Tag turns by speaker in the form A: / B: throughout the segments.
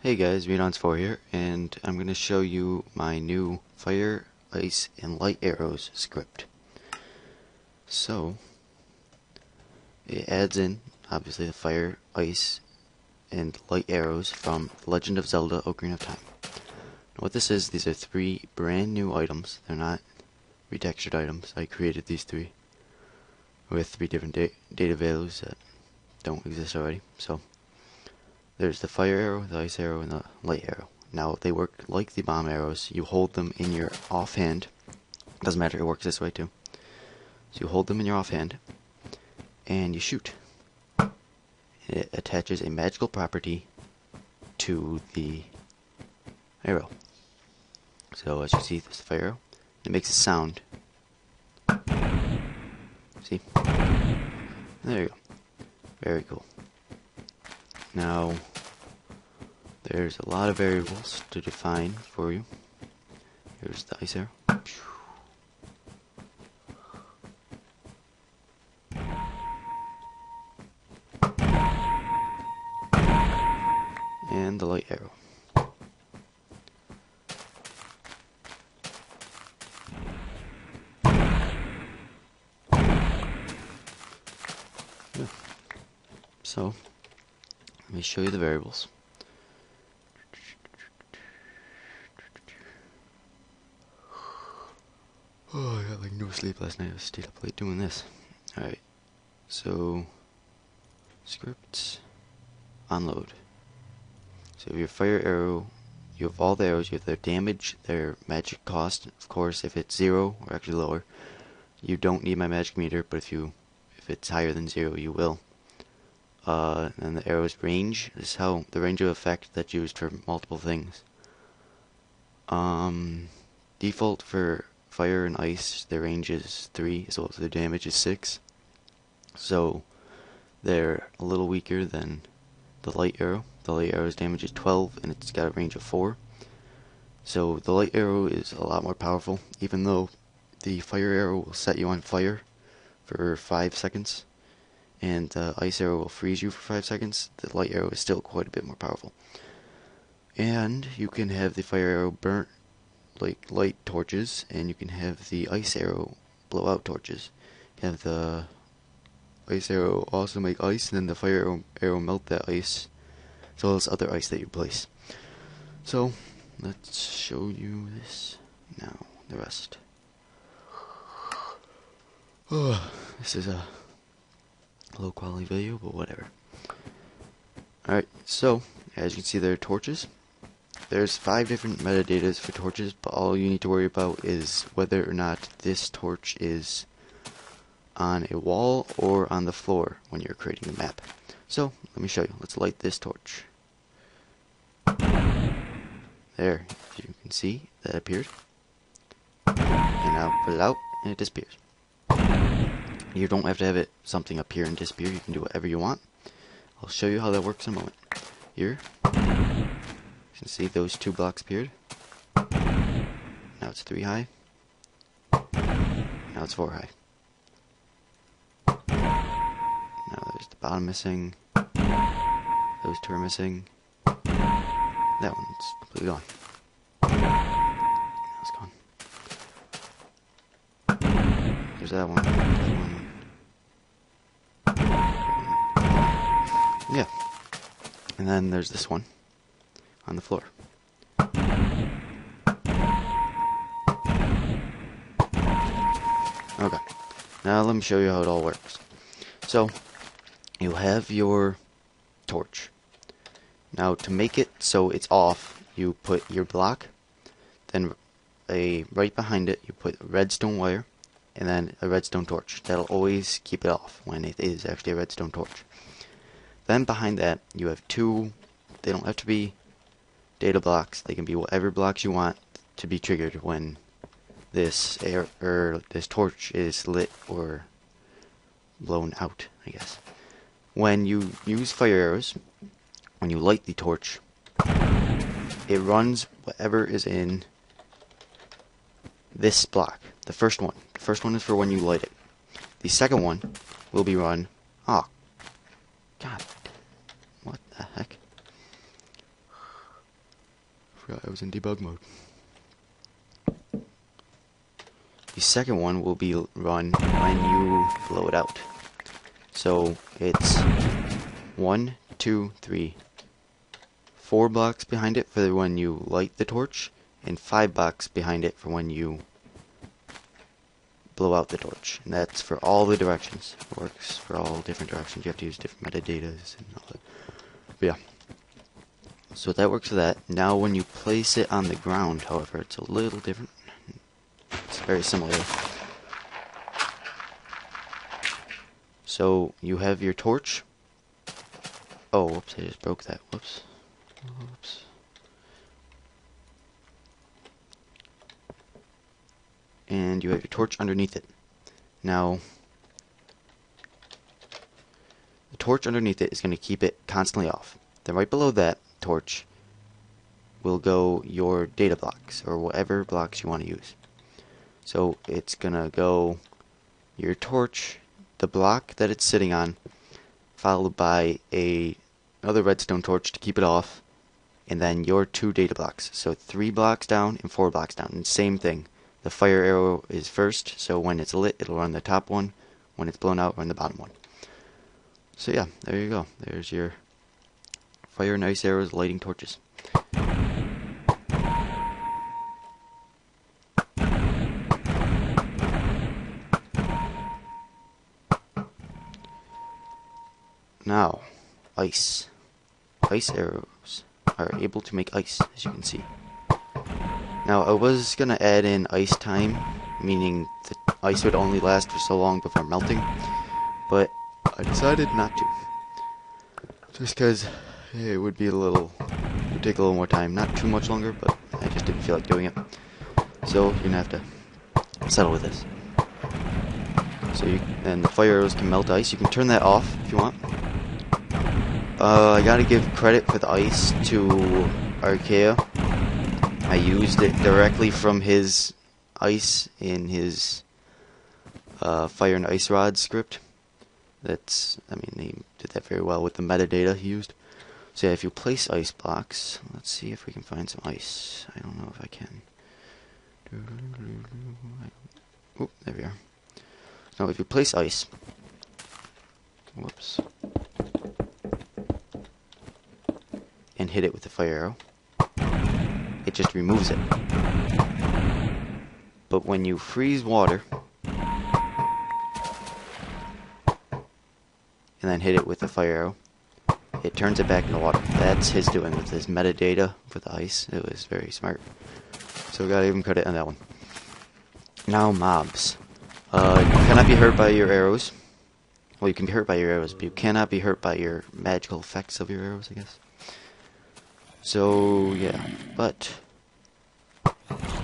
A: Hey guys, v1.0 here, and I'm going to show you my new Fire, Ice, and Light Arrows script. So, it adds in, obviously, the Fire, Ice, and Light Arrows from The Legend of Zelda: Ocarina of Time. Now, what this is, these are three brand new items. They're not retextured items. I created these three with three different data values that don't exist already. So, there's the fire arrow, the ice arrow, and the light arrow. Now, they work like the bomb arrows. You hold them in your offhand. Doesn't matter, it works this way too. So you hold them in your offhand, and you shoot. It attaches a magical property to the arrow. So as you see, this is the fire arrow. It makes a sound. See? There you go. Very cool. Now, there's a lot of variables to define for you. Here's the ice arrow. And the light arrow. Yeah. So, let me show you the variables. Oh, I got like no sleep last night. I stayed up late doing this. Alright, so scripts, unload. So your fire arrow, you have all the arrows, you have their damage, their magic cost. Of course, if it's 0 or actually lower, you don't need my magic meter, but if it's higher than 0, you will. And the arrow's range is how the range of effect that's used for multiple things. Default for fire and ice, their range is 3, as well as their damage is 6. So they're a little weaker than the light arrow. The light arrow's damage is 12, and it's got a range of 4. So the light arrow is a lot more powerful, even though the fire arrow will set you on fire for 5 seconds, and the ice arrow will freeze you for 5 seconds. The light arrow is still quite a bit more powerful. And you can have the fire arrow burn like light torches, and you can have the ice arrow blow out torches. You have the ice arrow also make ice, and then the fire arrow melt that ice, as well as other ice that you place. So, let's show you this now, the rest. Oh, this is a low quality video, but whatever. Alright, so, as you can see, there are torches. There's 5 different metadatas for torches, but all you need to worry about is whether or not this torch is on a wall or on the floor when you're creating the map. So, let me show you. Let's light this torch. There, as you can see, that appeared. And now put it out, and it disappears. You don't have to have it something appear and disappear. You can do whatever you want. I'll show you how that works in a moment. Here, you can see those 2 blocks appeared. Now it's 3 high. Now it's 4 high. Now there's the bottom missing. Those 2 are missing. That one's completely gone. Now it's gone. There's that one. That one. Yeah. And then there's this one on the floor. Okay. Now let me show you how it all works. So, you have your torch. Now, to make it so it's off, you put your block, then right behind it, you put redstone wire, and then a redstone torch. That'll always keep it off when it is actually a redstone torch. Then behind that, you have 2, they don't have to be data blocks, they can be whatever blocks you want to be triggered when this this torch is lit or blown out, I guess. When you use fire arrows, when you light the torch, it runs whatever is in this block. The first one. The first one is for when you light it. The second one will be run. Oh, God. What the heck? Forgot I was in debug mode. The second one will be run when you blow it out. So it's 1, 2, 3, 4 blocks behind it for when you light the torch, and 5 blocks behind it for when you blow out the torch. And that's for all the directions. It works for all different directions. You have to use different metadata and all that. But yeah. So that works for that. Now when you place it on the ground, however, it's a little different. It's very similar. So you have your torch. Oh, whoops, I just broke that. Whoops. Whoops. And you have your torch underneath it. Now, the torch underneath it is going to keep it constantly off. Then right below that torch will go your data blocks, or whatever blocks you want to use. So it's going to go your torch, the block that it's sitting on, followed by another redstone torch to keep it off, and then your 2 data blocks. So 3 blocks down and 4 blocks down. And same thing. The fire arrow is first, so when it's lit, it'll run the top one. When it's blown out, run the bottom one. So yeah, there you go. There's your fire and ice arrows lighting torches. Now, ice. Ice arrows are able to make ice, as you can see. Now, I was going to add in ice time, meaning the ice would only last for so long before melting, but I decided not to. Just because it would take a little more time. Not too much longer, but I just didn't feel like doing it. So, you're going to have to settle with this. So, and the fire arrows can melt ice. You can turn that off if you want. I gotta give credit for the ice to Archaea. I used it directly from his ice in his fire and ice rod script. He did that very well with the metadata he used. So yeah, if you place ice blocks, let's see if we can find some ice. I don't know if I can. Oop, there we are. Now if you place ice, whoops, and hit it with the fire arrow, it just removes it. But when you freeze water and then hit it with the fire arrow, it turns it back into water. That's his doing with his metadata for the ice. It was very smart. So we gotta give him credit on that one. Now mobs. You cannot be hurt by your arrows. Well, you can be hurt by your arrows, but you cannot be hurt by your magical effects of your arrows, I guess. So, yeah, but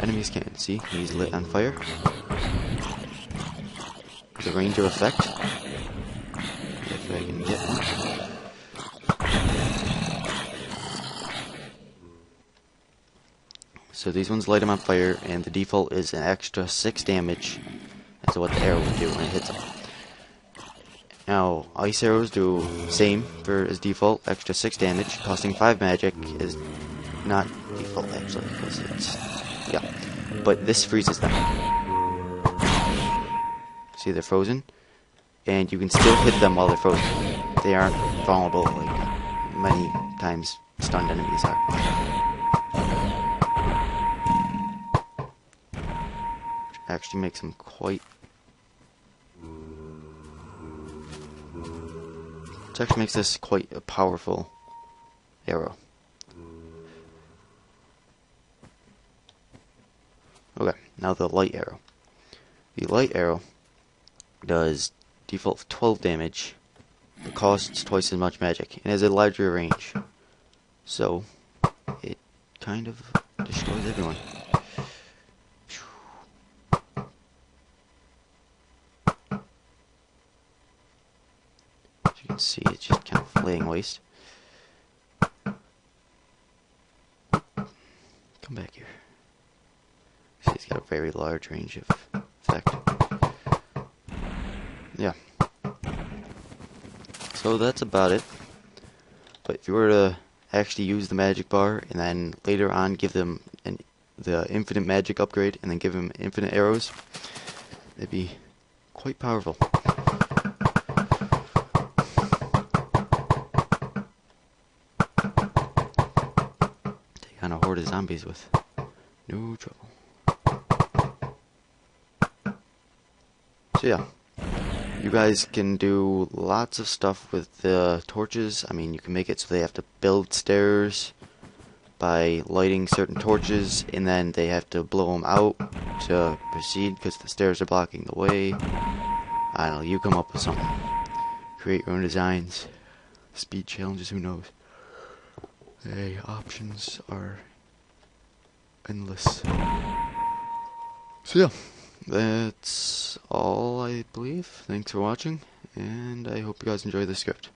A: enemies can't see. He's lit on fire. The range of effect. If I can get one. So these ones light him on fire, and the default is an extra 6 damage. That's what the arrow would do when it hits him. Now, ice arrows do same for as default, extra 6 damage, costing 5 magic is not default actually, because it's, yeah, but this freezes them. See, they're frozen, and you can still hit them while they're frozen. They aren't vulnerable like many times stunned enemies are. Which actually makes them quite... Which actually makes this quite a powerful arrow. Okay, now the light arrow. The light arrow does default 12 damage. It costs twice as much magic and has a larger range. So, it kind of destroys everyone. As you can see, it's just kind of laying waste. Come back here. See, it's got a very large range of effect. Yeah. So that's about it. But if you were to actually use the magic bar and then later on give them the infinite magic upgrade and then give them infinite arrows, it'd be quite powerful. Take on a horde of zombies with no trouble. So yeah, you guys can do lots of stuff with the torches. I mean, you can make it so they have to build stairs by lighting certain torches, and then they have to blow them out to proceed because the stairs are blocking the way. I don't know, you come up with something. Create your own designs. Speed challenges, who knows? Hey, options are endless. So yeah, that's all I believe. Thanks for watching, and I hope you guys enjoy the script.